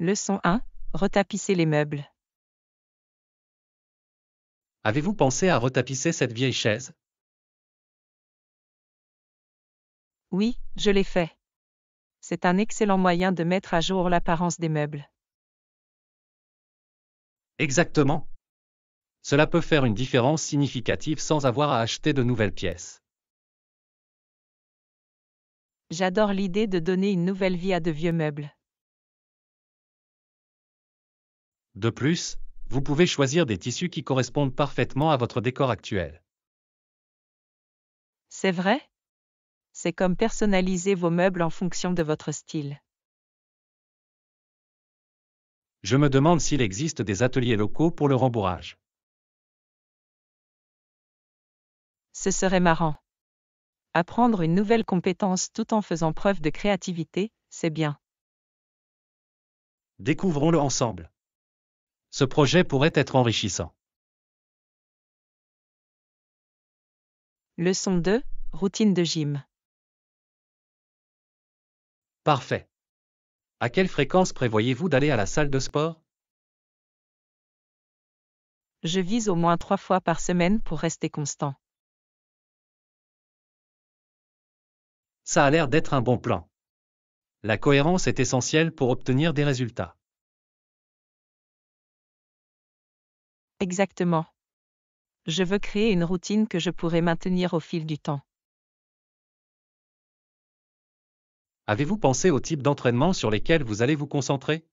Leçon 1. Retapisser les meubles. Avez-vous pensé à retapisser cette vieille chaise? Oui, je l'ai fait. C'est un excellent moyen de mettre à jour l'apparence des meubles. Exactement. Cela peut faire une différence significative sans avoir à acheter de nouvelles pièces. J'adore l'idée de donner une nouvelle vie à de vieux meubles. De plus, vous pouvez choisir des tissus qui correspondent parfaitement à votre décor actuel. C'est vrai? C'est comme personnaliser vos meubles en fonction de votre style. Je me demande s'il existe des ateliers locaux pour le rembourrage. Ce serait marrant. Apprendre une nouvelle compétence tout en faisant preuve de créativité, c'est bien. Découvrons-le ensemble. Ce projet pourrait être enrichissant. Leçon 2. Routine de gym. Parfait. À quelle fréquence prévoyez-vous d'aller à la salle de sport? Je vise au moins 3 fois par semaine pour rester constant. Ça a l'air d'être un bon plan. La cohérence est essentielle pour obtenir des résultats. Exactement. Je veux créer une routine que je pourrai maintenir au fil du temps. Avez-vous pensé au type d'entraînement sur lesquels vous allez vous concentrer?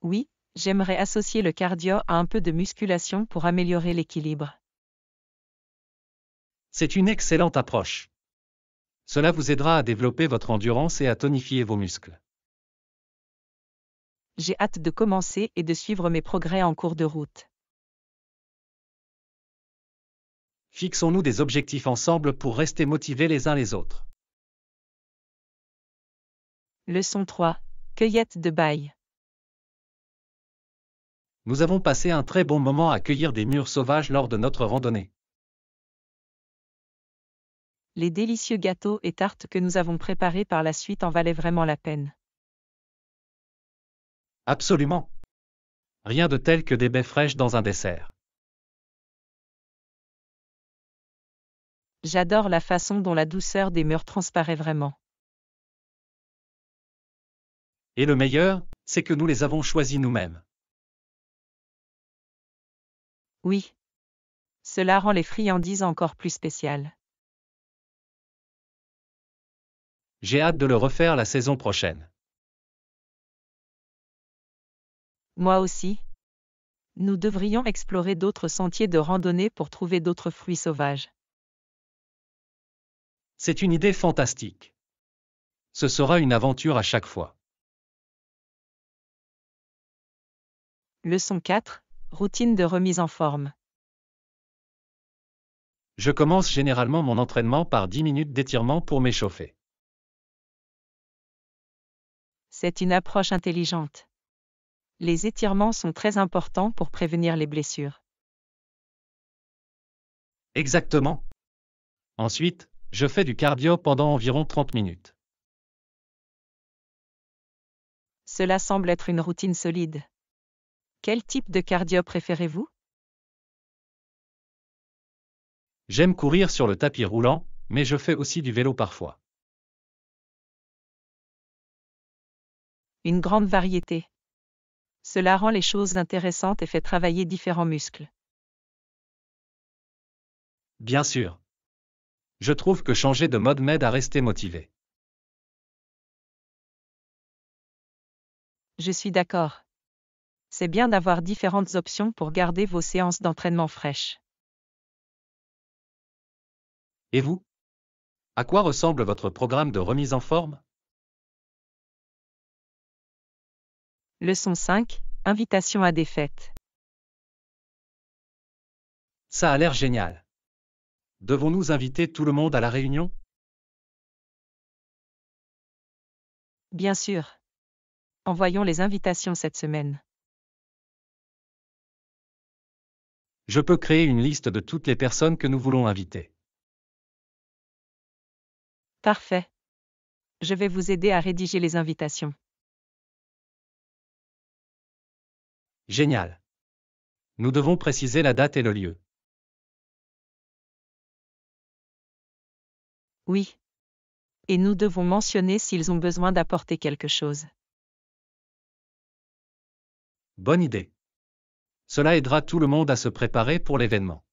Oui, j'aimerais associer le cardio à un peu de musculation pour améliorer l'équilibre. C'est une excellente approche. Cela vous aidera à développer votre endurance et à tonifier vos muscles. J'ai hâte de commencer et de suivre mes progrès en cours de route. Fixons-nous des objectifs ensemble pour rester motivés les uns les autres. Leçon 3. Cueillette de bail. Nous avons passé un très bon moment à cueillir des mûres sauvages lors de notre randonnée. Les délicieux gâteaux et tartes que nous avons préparés par la suite en valaient vraiment la peine. Absolument. Rien de tel que des baies fraîches dans un dessert. J'adore la façon dont la douceur des mûres transparaît vraiment. Et le meilleur, c'est que nous les avons choisis nous-mêmes. Oui. Cela rend les friandises encore plus spéciales. J'ai hâte de le refaire la saison prochaine. Moi aussi. Nous devrions explorer d'autres sentiers de randonnée pour trouver d'autres fruits sauvages. C'est une idée fantastique. Ce sera une aventure à chaque fois. Leçon 4. Routine de remise en forme. Je commence généralement mon entraînement par 10 minutes d'étirement pour m'échauffer. C'est une approche intelligente. Les étirements sont très importants pour prévenir les blessures. Exactement. Ensuite, je fais du cardio pendant environ 30 minutes. Cela semble être une routine solide. Quel type de cardio préférez-vous? J'aime courir sur le tapis roulant, mais je fais aussi du vélo parfois. Une grande variété. Cela rend les choses intéressantes et fait travailler différents muscles. Bien sûr. Je trouve que changer de mode m'aide à rester motivé. Je suis d'accord. C'est bien d'avoir différentes options pour garder vos séances d'entraînement fraîches. Et vous? À quoi ressemble votre programme de remise en forme? Leçon 5. Invitation à des fêtes. Ça a l'air génial. Devons-nous inviter tout le monde à la réunion? Bien sûr. Envoyons les invitations cette semaine. Je peux créer une liste de toutes les personnes que nous voulons inviter. Parfait. Je vais vous aider à rédiger les invitations. Génial. Nous devons préciser la date et le lieu. Oui. Et nous devons mentionner s'ils ont besoin d'apporter quelque chose. Bonne idée. Cela aidera tout le monde à se préparer pour l'événement.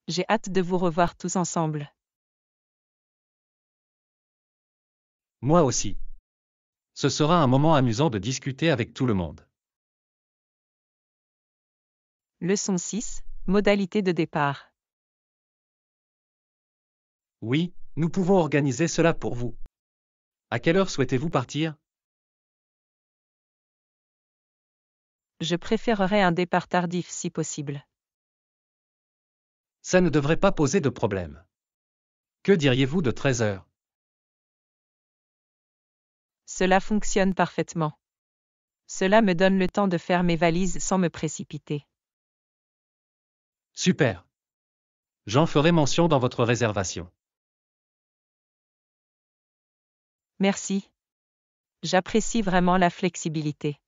J'ai hâte de vous revoir tous ensemble. Moi aussi. Ce sera un moment amusant de discuter avec tout le monde. Leçon 6, modalité de départ. Oui, nous pouvons organiser cela pour vous. À quelle heure souhaitez-vous partir? Je préférerais un départ tardif si possible. Ça ne devrait pas poser de problème. Que diriez-vous de 13 heures? Cela fonctionne parfaitement. Cela me donne le temps de faire mes valises sans me précipiter. Super. J'en ferai mention dans votre réservation. Merci. J'apprécie vraiment la flexibilité.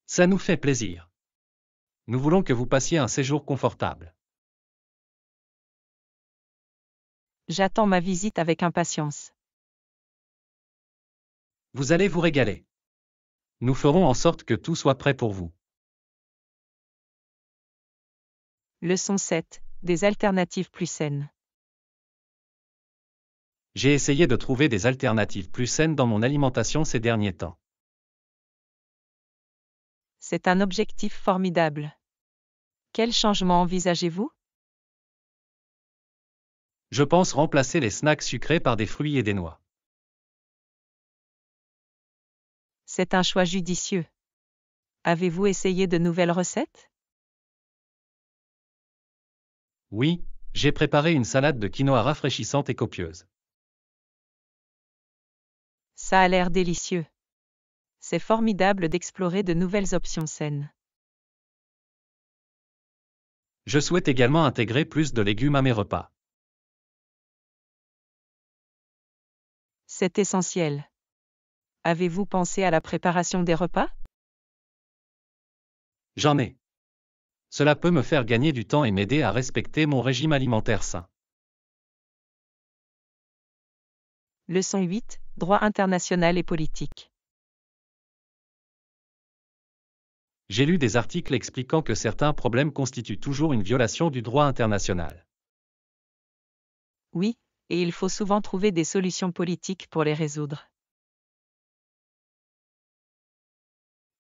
Ça nous fait plaisir. Nous voulons que vous passiez un séjour confortable. J'attends ma visite avec impatience. Vous allez vous régaler. Nous ferons en sorte que tout soit prêt pour vous. Leçon 7, des alternatives plus saines. J'ai essayé de trouver des alternatives plus saines dans mon alimentation ces derniers temps. C'est un objectif formidable. Quel changement envisagez-vous? Je pense remplacer les snacks sucrés par des fruits et des noix. C'est un choix judicieux. Avez-vous essayé de nouvelles recettes? Oui, j'ai préparé une salade de quinoa rafraîchissante et copieuse. Ça a l'air délicieux. C'est formidable d'explorer de nouvelles options saines. Je souhaite également intégrer plus de légumes à mes repas. C'est essentiel. Avez-vous pensé à la préparation des repas? J'en ai. Cela peut me faire gagner du temps et m'aider à respecter mon régime alimentaire sain. Leçon 8, droit international et politique. J'ai lu des articles expliquant que certains problèmes constituent toujours une violation du droit international. Oui, et il faut souvent trouver des solutions politiques pour les résoudre.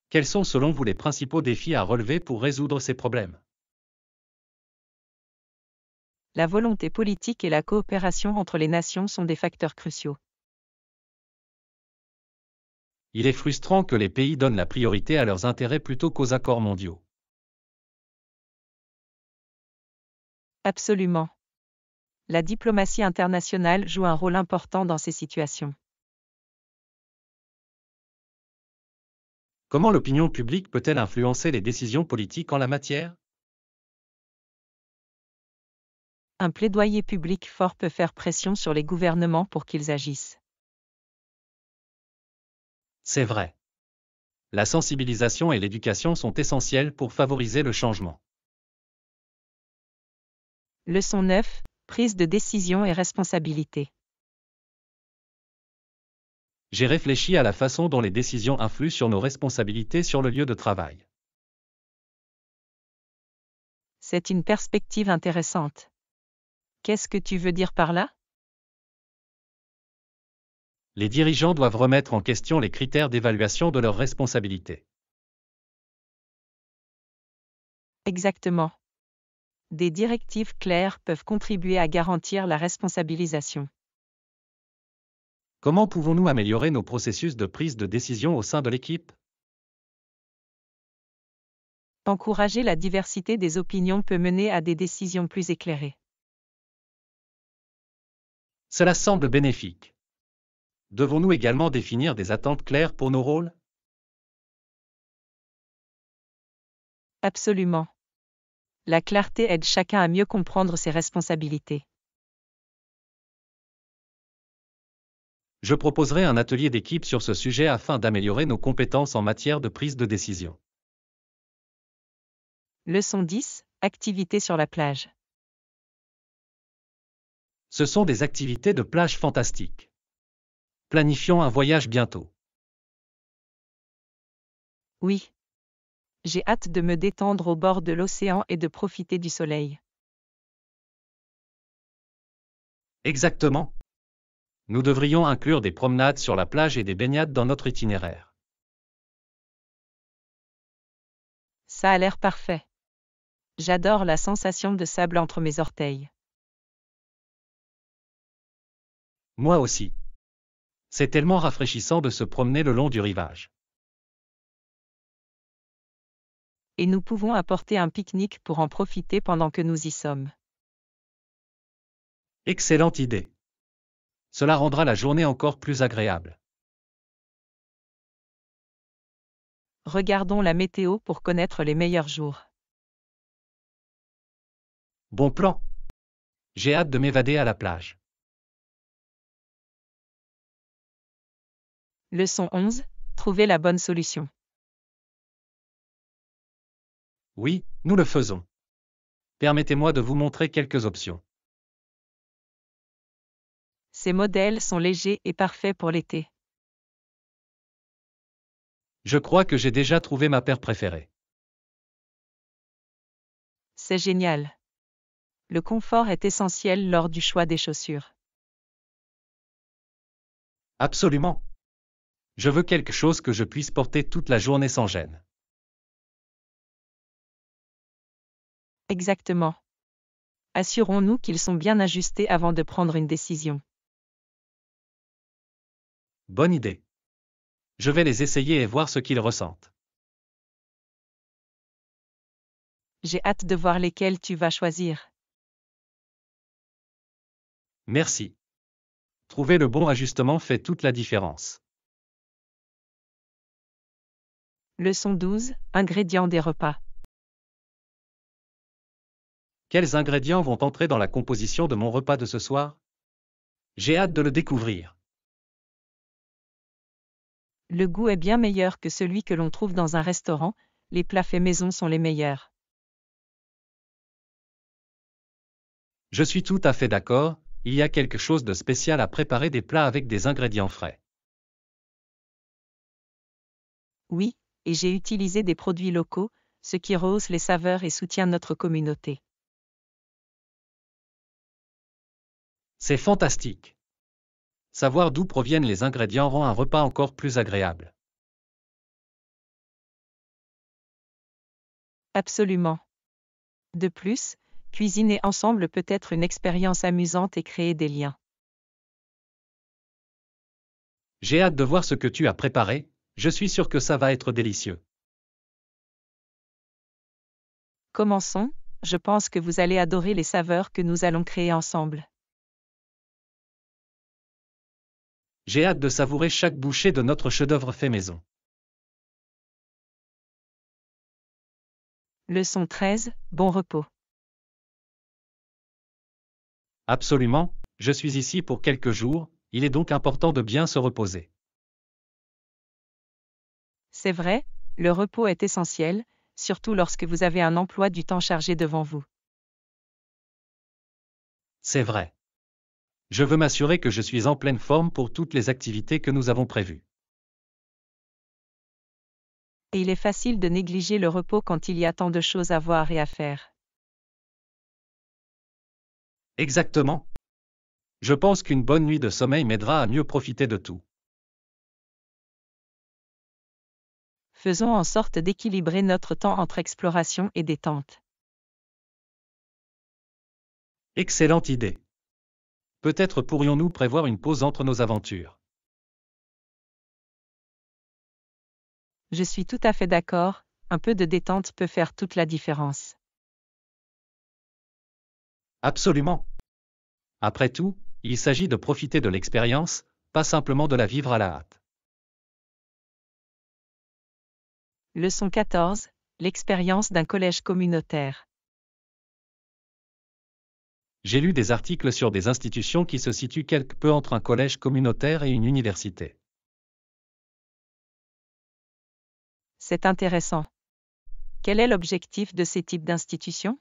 Quels sont selon vous les principaux défis à relever pour résoudre ces problèmes? La volonté politique et la coopération entre les nations sont des facteurs cruciaux. Il est frustrant que les pays donnent la priorité à leurs intérêts plutôt qu'aux accords mondiaux. Absolument. La diplomatie internationale joue un rôle important dans ces situations. Comment l'opinion publique peut-elle influencer les décisions politiques en la matière? Un plaidoyer public fort peut faire pression sur les gouvernements pour qu'ils agissent. C'est vrai. La sensibilisation et l'éducation sont essentielles pour favoriser le changement. Leçon 9, prise de décision et responsabilité. J'ai réfléchi à la façon dont les décisions influent sur nos responsabilités sur le lieu de travail. C'est une perspective intéressante. Qu'est-ce que tu veux dire par là? Les dirigeants doivent remettre en question les critères d'évaluation de leurs responsabilités. Exactement. Des directives claires peuvent contribuer à garantir la responsabilisation. Comment pouvons-nous améliorer nos processus de prise de décision au sein de l'équipe? Encourager la diversité des opinions peut mener à des décisions plus éclairées. Cela semble bénéfique. Devons-nous également définir des attentes claires pour nos rôles? Absolument. La clarté aide chacun à mieux comprendre ses responsabilités. Je proposerai un atelier d'équipe sur ce sujet afin d'améliorer nos compétences en matière de prise de décision. Leçon 10. Activités sur la plage. Ce sont des activités de plage fantastiques. Planifions un voyage bientôt. Oui. J'ai hâte de me détendre au bord de l'océan et de profiter du soleil. Exactement. Nous devrions inclure des promenades sur la plage et des baignades dans notre itinéraire. Ça a l'air parfait. J'adore la sensation de sable entre mes orteils. Moi aussi. C'est tellement rafraîchissant de se promener le long du rivage. Et nous pouvons apporter un pique-nique pour en profiter pendant que nous y sommes. Excellente idée. Cela rendra la journée encore plus agréable. Regardons la météo pour connaître les meilleurs jours. Bon plan. J'ai hâte de m'évader à la plage. Leçon 11. Trouver la bonne solution. Oui, nous le faisons. Permettez-moi de vous montrer quelques options. Ces modèles sont légers et parfaits pour l'été. Je crois que j'ai déjà trouvé ma paire préférée. C'est génial. Le confort est essentiel lors du choix des chaussures. Absolument. Je veux quelque chose que je puisse porter toute la journée sans gêne. Exactement. Assurons-nous qu'ils sont bien ajustés avant de prendre une décision. Bonne idée. Je vais les essayer et voir ce qu'ils ressentent. J'ai hâte de voir lesquels tu vas choisir. Merci. Trouver le bon ajustement fait toute la différence. Leçon 12. Ingrédients des repas. Quels ingrédients vont entrer dans la composition de mon repas de ce soir? J'ai hâte de le découvrir. Le goût est bien meilleur que celui que l'on trouve dans un restaurant, les plats faits maison sont les meilleurs. Je suis tout à fait d'accord, il y a quelque chose de spécial à préparer des plats avec des ingrédients frais. Oui, et j'ai utilisé des produits locaux, ce qui rehausse les saveurs et soutient notre communauté. C'est fantastique. Savoir d'où proviennent les ingrédients rend un repas encore plus agréable. Absolument. De plus, cuisiner ensemble peut être une expérience amusante et créer des liens. J'ai hâte de voir ce que tu as préparé, je suis sûr que ça va être délicieux. Commençons, je pense que vous allez adorer les saveurs que nous allons créer ensemble. J'ai hâte de savourer chaque bouchée de notre chef-d'œuvre fait maison. Leçon 13. Bon repos. Absolument, je suis ici pour quelques jours, il est donc important de bien se reposer. C'est vrai, le repos est essentiel, surtout lorsque vous avez un emploi du temps chargé devant vous. C'est vrai. Je veux m'assurer que je suis en pleine forme pour toutes les activités que nous avons prévues. Et il est facile de négliger le repos quand il y a tant de choses à voir et à faire. Exactement. Je pense qu'une bonne nuit de sommeil m'aidera à mieux profiter de tout. Faisons en sorte d'équilibrer notre temps entre exploration et détente. Excellente idée. Peut-être pourrions-nous prévoir une pause entre nos aventures. Je suis tout à fait d'accord, un peu de détente peut faire toute la différence. Absolument. Après tout, il s'agit de profiter de l'expérience, pas simplement de la vivre à la hâte. Leçon 14. L'expérience d'un collège communautaire. J'ai lu des articles sur des institutions qui se situent quelque peu entre un collège communautaire et une université. C'est intéressant. Quel est l'objectif de ces types d'institutions?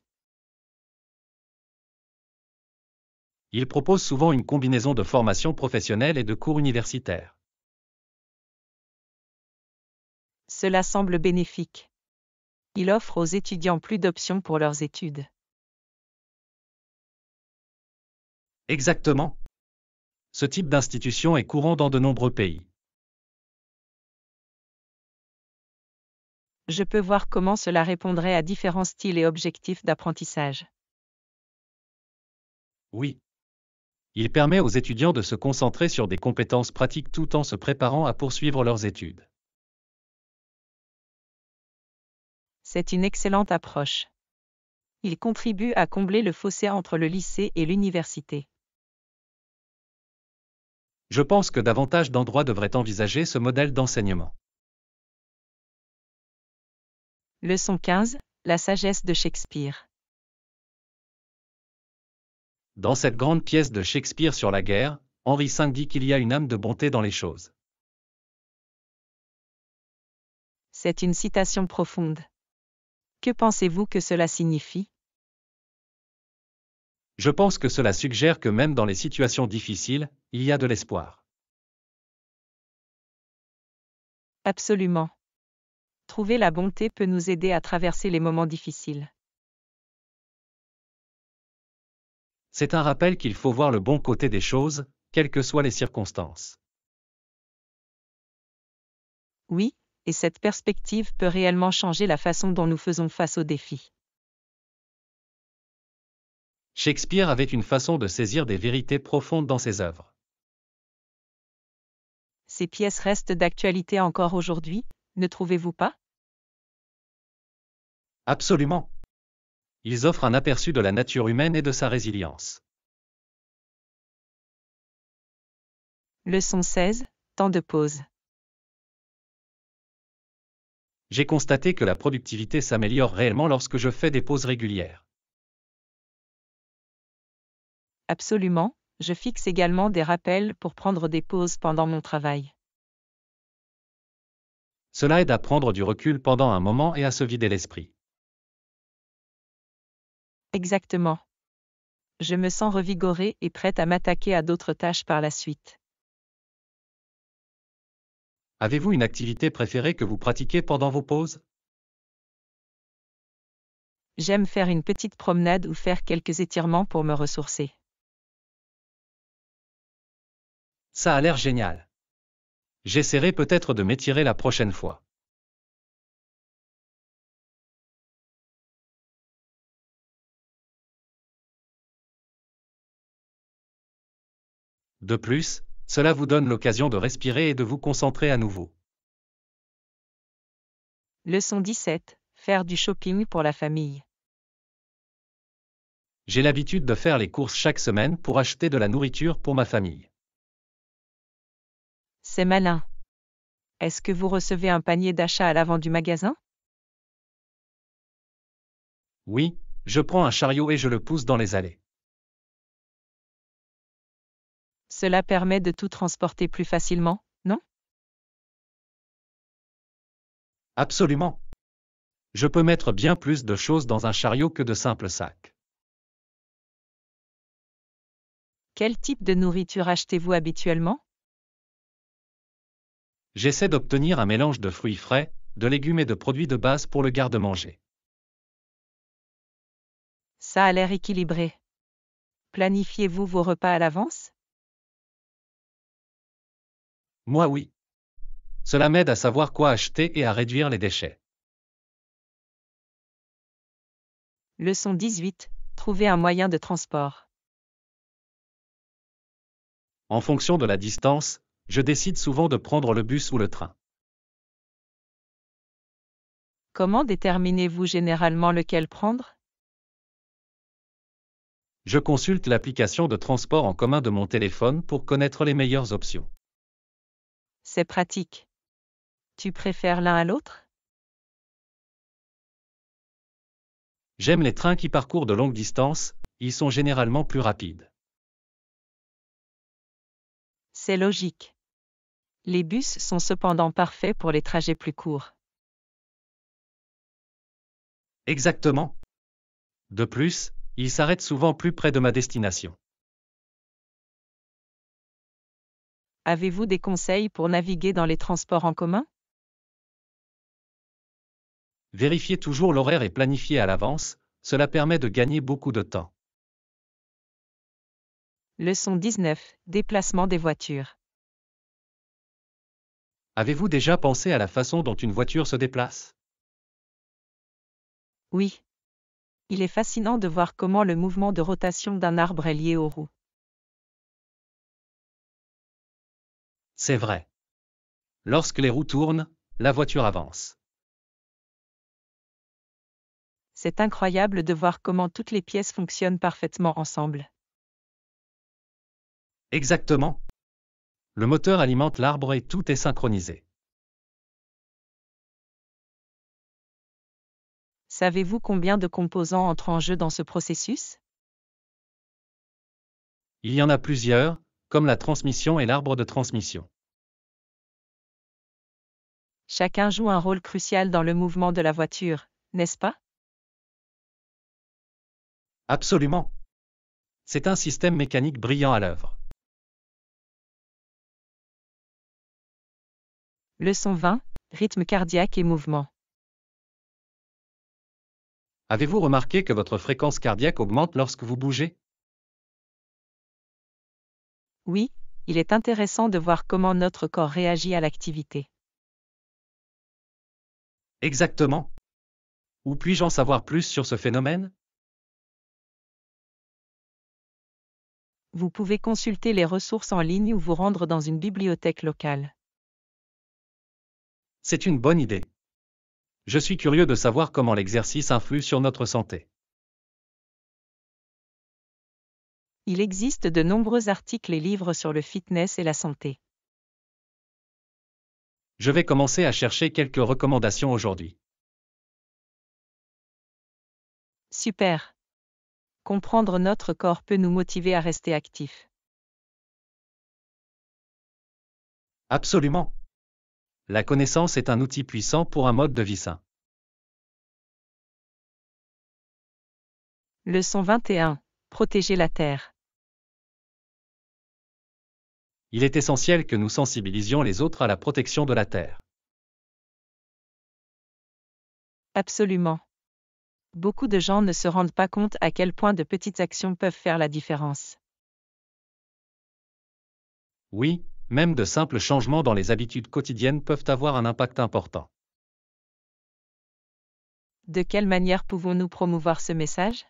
Ils proposent souvent une combinaison de formation professionnelle et de cours universitaires. Cela semble bénéfique. Il offre aux étudiants plus d'options pour leurs études. Exactement. Ce type d'institution est courant dans de nombreux pays. Je peux voir comment cela répondrait à différents styles et objectifs d'apprentissage. Oui. Il permet aux étudiants de se concentrer sur des compétences pratiques tout en se préparant à poursuivre leurs études. C'est une excellente approche. Il contribue à combler le fossé entre le lycée et l'université. Je pense que davantage d'endroits devraient envisager ce modèle d'enseignement. Leçon 15, la sagesse de Shakespeare. Dans cette grande pièce de Shakespeare sur la guerre, Henri V dit qu'il y a une âme de bonté dans les choses. C'est une citation profonde. Que pensez-vous que cela signifie? Je pense que cela suggère que même dans les situations difficiles, il y a de l'espoir. Absolument. Trouver la bonté peut nous aider à traverser les moments difficiles. C'est un rappel qu'il faut voir le bon côté des choses, quelles que soient les circonstances. Oui, et cette perspective peut réellement changer la façon dont nous faisons face aux défis. Shakespeare avait une façon de saisir des vérités profondes dans ses œuvres. Ces pièces restent d'actualité encore aujourd'hui, ne trouvez-vous pas? Absolument. Ils offrent un aperçu de la nature humaine et de sa résilience. Leçon 16, temps de pause. J'ai constaté que la productivité s'améliore réellement lorsque je fais des pauses régulières. Absolument, je fixe également des rappels pour prendre des pauses pendant mon travail. Cela aide à prendre du recul pendant un moment et à se vider l'esprit. Exactement. Je me sens revigorée et prête à m'attaquer à d'autres tâches par la suite. Avez-vous une activité préférée que vous pratiquez pendant vos pauses? J'aime faire une petite promenade ou faire quelques étirements pour me ressourcer. Ça a l'air génial. J'essaierai peut-être de m'étirer la prochaine fois. De plus, cela vous donne l'occasion de respirer et de vous concentrer à nouveau. Leçon 17, faire du shopping pour la famille. J'ai l'habitude de faire les courses chaque semaine pour acheter de la nourriture pour ma famille. C'est malin. Est-ce que vous recevez un panier d'achat à l'avant du magasin? Oui, je prends un chariot et je le pousse dans les allées. Cela permet de tout transporter plus facilement, non? Absolument. Je peux mettre bien plus de choses dans un chariot que de simples sacs. Quel type de nourriture achetez-vous habituellement? J'essaie d'obtenir un mélange de fruits frais, de légumes et de produits de base pour le garde-manger. Ça a l'air équilibré. Planifiez-vous vos repas à l'avance? Moi oui. Cela m'aide à savoir quoi acheter et à réduire les déchets. Leçon 18, trouver un moyen de transport. En fonction de la distance, je décide souvent de prendre le bus ou le train. Comment déterminez-vous généralement lequel prendre? Je consulte l'application de transport en commun de mon téléphone pour connaître les meilleures options. C'est pratique. Tu préfères l'un à l'autre? J'aime les trains qui parcourent de longues distances, Ils sont généralement plus rapides. C'est logique. Les bus sont cependant parfaits pour les trajets plus courts. Exactement. De plus, ils s'arrêtent souvent plus près de ma destination. Avez-vous des conseils pour naviguer dans les transports en commun? Vérifiez toujours l'horaire et planifiez à l'avance, cela permet de gagner beaucoup de temps. Leçon 19. Déplacement des voitures. Avez-vous déjà pensé à la façon dont une voiture se déplace? Oui. Il est fascinant de voir comment le mouvement de rotation d'un arbre est lié aux roues. C'est vrai. Lorsque les roues tournent, la voiture avance. C'est incroyable de voir comment toutes les pièces fonctionnent parfaitement ensemble. Exactement. Le moteur alimente l'arbre et tout est synchronisé. Savez-vous combien de composants entrent en jeu dans ce processus? Il y en a plusieurs, comme la transmission et l'arbre de transmission. Chacun joue un rôle crucial dans le mouvement de la voiture, n'est-ce pas? Absolument. C'est un système mécanique brillant à l'œuvre. Leçon 20. Rythme cardiaque et mouvement. Avez-vous remarqué que votre fréquence cardiaque augmente lorsque vous bougez? Oui, il est intéressant de voir comment notre corps réagit à l'activité. Exactement. Où puis-je en savoir plus sur ce phénomène? Vous pouvez consulter les ressources en ligne ou vous rendre dans une bibliothèque locale. C'est une bonne idée. Je suis curieux de savoir comment l'exercice influe sur notre santé. Il existe de nombreux articles et livres sur le fitness et la santé. Je vais commencer à chercher quelques recommandations aujourd'hui. Super. Comprendre notre corps peut nous motiver à rester actifs. Absolument. La connaissance est un outil puissant pour un mode de vie sain. Leçon 21. Protéger la Terre. Il est essentiel que nous sensibilisions les autres à la protection de la Terre. Absolument. Beaucoup de gens ne se rendent pas compte à quel point de petites actions peuvent faire la différence. Oui, même de simples changements dans les habitudes quotidiennes peuvent avoir un impact important. De quelle manière pouvons-nous promouvoir ce message?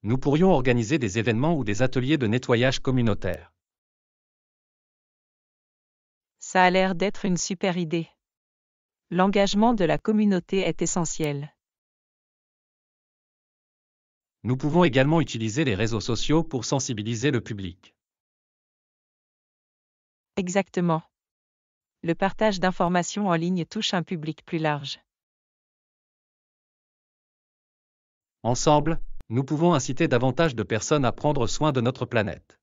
Nous pourrions organiser des événements ou des ateliers de nettoyage communautaire. Ça a l'air d'être une super idée. L'engagement de la communauté est essentiel. Nous pouvons également utiliser les réseaux sociaux pour sensibiliser le public. Exactement. Le partage d'informations en ligne touche un public plus large. Ensemble, nous pouvons inciter davantage de personnes à prendre soin de notre planète.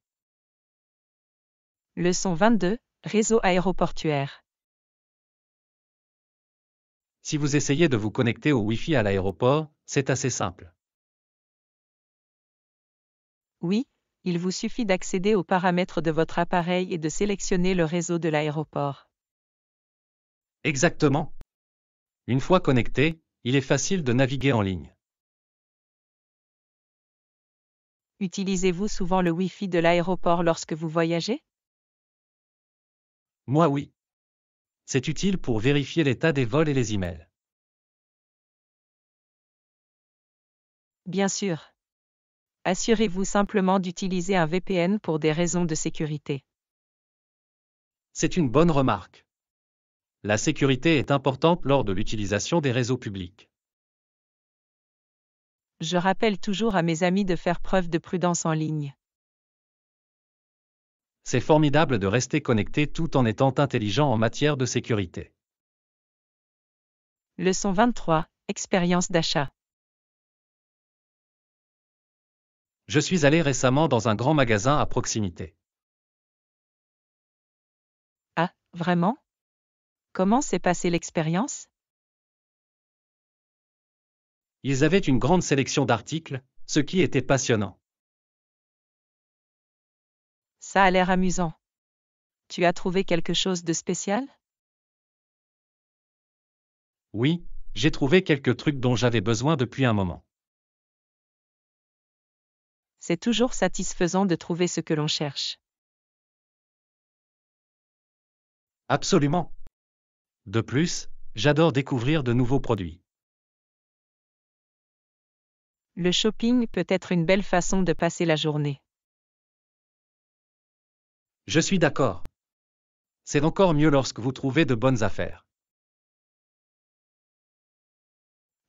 Leçon 22. Réseau aéroportuaire. Si vous essayez de vous connecter au Wi-Fi à l'aéroport, c'est assez simple. Oui, il vous suffit d'accéder aux paramètres de votre appareil et de sélectionner le réseau de l'aéroport. Exactement. Une fois connecté, il est facile de naviguer en ligne. Utilisez-vous souvent le Wi-Fi de l'aéroport lorsque vous voyagez? Moi oui. C'est utile pour vérifier l'état des vols et les emails. Bien sûr. Assurez-vous simplement d'utiliser un VPN pour des raisons de sécurité. C'est une bonne remarque. La sécurité est importante lors de l'utilisation des réseaux publics. Je rappelle toujours à mes amis de faire preuve de prudence en ligne. C'est formidable de rester connecté tout en étant intelligent en matière de sécurité. Leçon 23. Expérience d'achat. Je suis allé récemment dans un grand magasin à proximité. Ah, vraiment? Comment s'est passée l'expérience? Ils avaient une grande sélection d'articles, ce qui était passionnant. Ça a l'air amusant. Tu as trouvé quelque chose de spécial? Oui, j'ai trouvé quelques trucs dont j'avais besoin depuis un moment. C'est toujours satisfaisant de trouver ce que l'on cherche. Absolument. De plus, j'adore découvrir de nouveaux produits. Le shopping peut être une belle façon de passer la journée. Je suis d'accord. C'est encore mieux lorsque vous trouvez de bonnes affaires.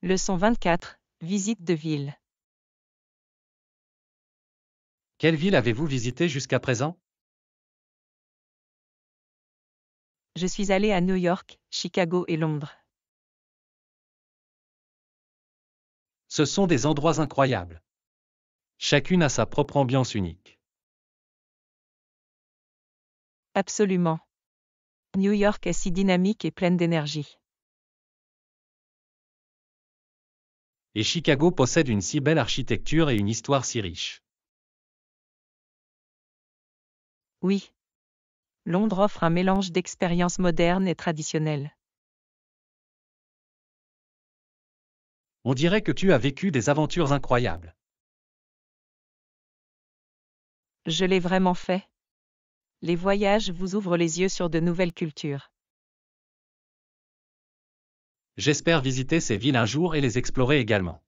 Leçon 24. Visite de ville. Quelle ville avez-vous visité jusqu'à présent? Je suis allée à New York, Chicago et Londres. Ce sont des endroits incroyables. Chacune a sa propre ambiance unique. Absolument. New York est si dynamique et pleine d'énergie. Et Chicago possède une si belle architecture et une histoire si riche. Oui. Londres offre un mélange d'expériences modernes et traditionnelles. On dirait que tu as vécu des aventures incroyables. Je l'ai vraiment fait. Les voyages vous ouvrent les yeux sur de nouvelles cultures. J'espère visiter ces villes un jour et les explorer également.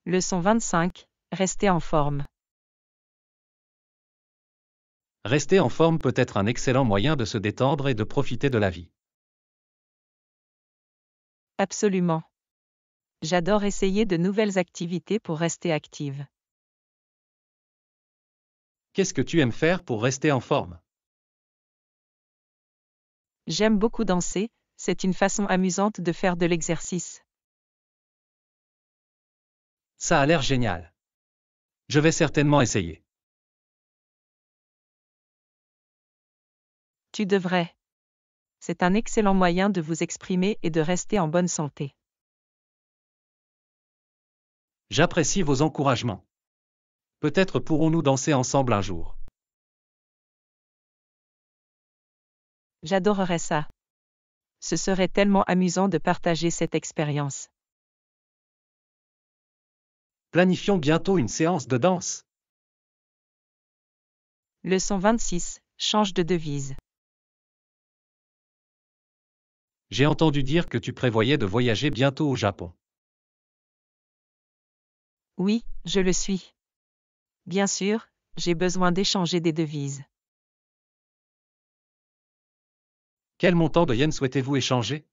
Leçon 25. Restez en forme. Rester en forme peut être un excellent moyen de se détendre et de profiter de la vie. Absolument. J'adore essayer de nouvelles activités pour rester active. Qu'est-ce que tu aimes faire pour rester en forme? J'aime beaucoup danser, c'est une façon amusante de faire de l'exercice. Ça a l'air génial. Je vais certainement essayer. Tu devrais. C'est un excellent moyen de vous exprimer et de rester en bonne santé. J'apprécie vos encouragements. Peut-être pourrons-nous danser ensemble un jour. J'adorerais ça. Ce serait tellement amusant de partager cette expérience. Planifions bientôt une séance de danse. Leçon 26. Change de devise. J'ai entendu dire que tu prévoyais de voyager bientôt au Japon. Oui, je le suis. Bien sûr, j'ai besoin d'échanger des devises. Quel montant de yens souhaitez-vous échanger?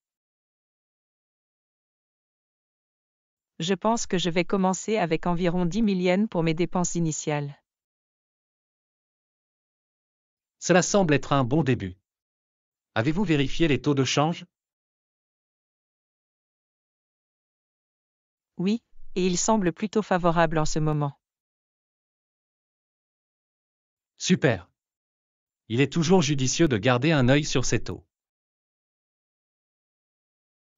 Je pense que je vais commencer avec environ 10 000 yens pour mes dépenses initiales. Cela semble être un bon début. Avez-vous vérifié les taux de change? Oui, et il semble plutôt favorable en ce moment. Super. Il est toujours judicieux de garder un œil sur ces taux.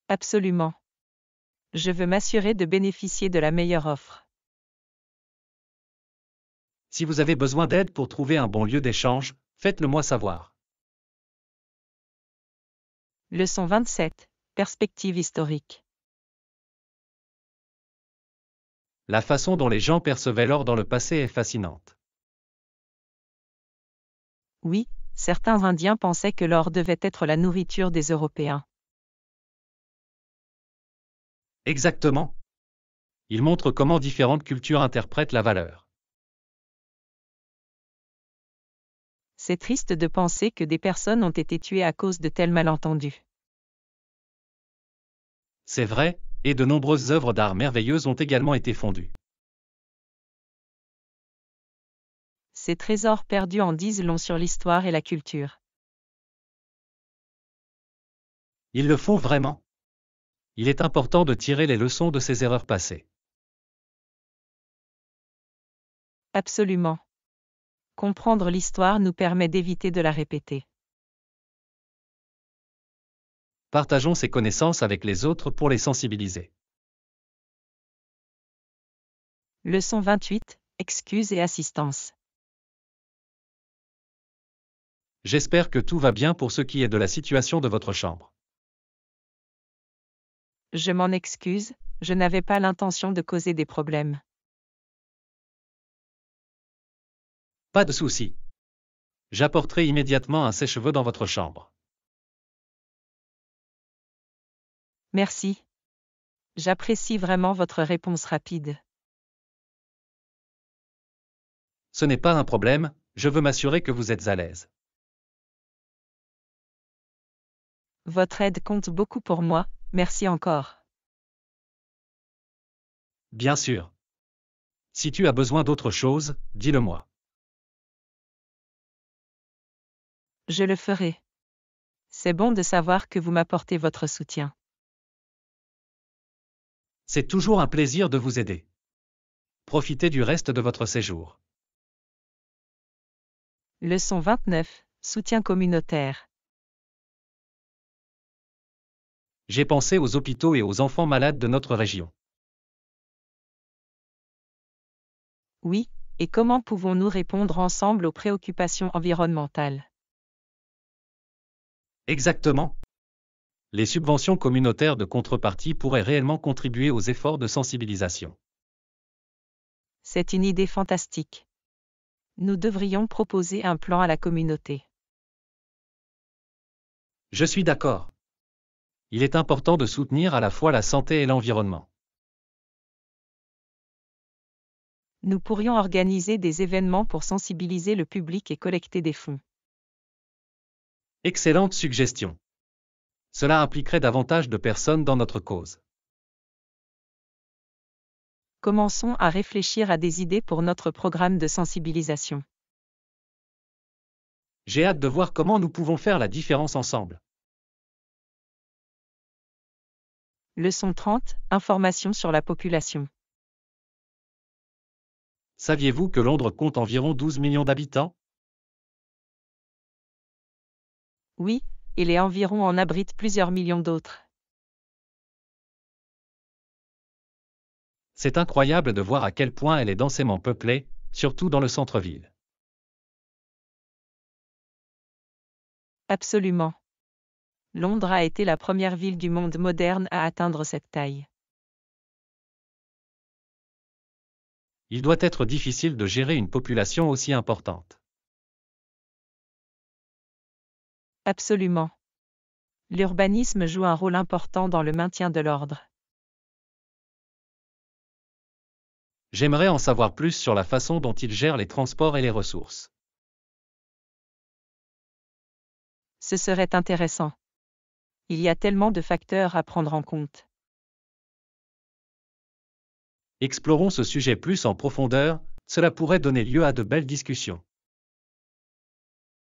Absolument. Je veux m'assurer de bénéficier de la meilleure offre. Si vous avez besoin d'aide pour trouver un bon lieu d'échange, faites-le moi savoir. Leçon 27. Perspective historique. La façon dont les gens percevaient l'or dans le passé est fascinante. Oui, certains Indiens pensaient que l'or devait être la nourriture des Européens. Exactement. Il montre comment différentes cultures interprètent la valeur. C'est triste de penser que des personnes ont été tuées à cause de tels malentendus. C'est vrai, et de nombreuses œuvres d'art merveilleuses ont également été fondues. Ces trésors perdus en disent long sur l'histoire et la culture. Ils le font vraiment. Il est important de tirer les leçons de ces erreurs passées. Absolument. Comprendre l'histoire nous permet d'éviter de la répéter. Partageons ces connaissances avec les autres pour les sensibiliser. Leçon 28. Excuses et assistance. J'espère que tout va bien pour ce qui est de la situation de votre chambre. Je m'en excuse, je n'avais pas l'intention de causer des problèmes. Pas de souci. J'apporterai immédiatement un sèche-cheveux dans votre chambre. Merci. J'apprécie vraiment votre réponse rapide. Ce n'est pas un problème, je veux m'assurer que vous êtes à l'aise. Votre aide compte beaucoup pour moi, merci encore. Bien sûr. Si tu as besoin d'autre chose, dis-le-moi. Je le ferai. C'est bon de savoir que vous m'apportez votre soutien. C'est toujours un plaisir de vous aider. Profitez du reste de votre séjour. Leçon 29. Soutien communautaire. J'ai pensé aux hôpitaux et aux enfants malades de notre région. Oui, et comment pouvons-nous répondre ensemble aux préoccupations environnementales? Exactement. Les subventions communautaires de contrepartie pourraient réellement contribuer aux efforts de sensibilisation. C'est une idée fantastique. Nous devrions proposer un plan à la communauté. Je suis d'accord. Il est important de soutenir à la fois la santé et l'environnement. Nous pourrions organiser des événements pour sensibiliser le public et collecter des fonds. Excellente suggestion. Cela impliquerait davantage de personnes dans notre cause. Commençons à réfléchir à des idées pour notre programme de sensibilisation. J'ai hâte de voir comment nous pouvons faire la différence ensemble. Leçon 30. Informations sur la population. Saviez-vous que Londres compte environ 12 millions d'habitants? Oui, et les environs en abritent plusieurs millions d'autres. C'est incroyable de voir à quel point elle est densément peuplée, surtout dans le centre-ville. Absolument. Londres a été la première ville du monde moderne à atteindre cette taille. Il doit être difficile de gérer une population aussi importante. Absolument. L'urbanisme joue un rôle important dans le maintien de l'ordre. J'aimerais en savoir plus sur la façon dont il gère les transports et les ressources. Ce serait intéressant. Il y a tellement de facteurs à prendre en compte. Explorons ce sujet plus en profondeur, cela pourrait donner lieu à de belles discussions.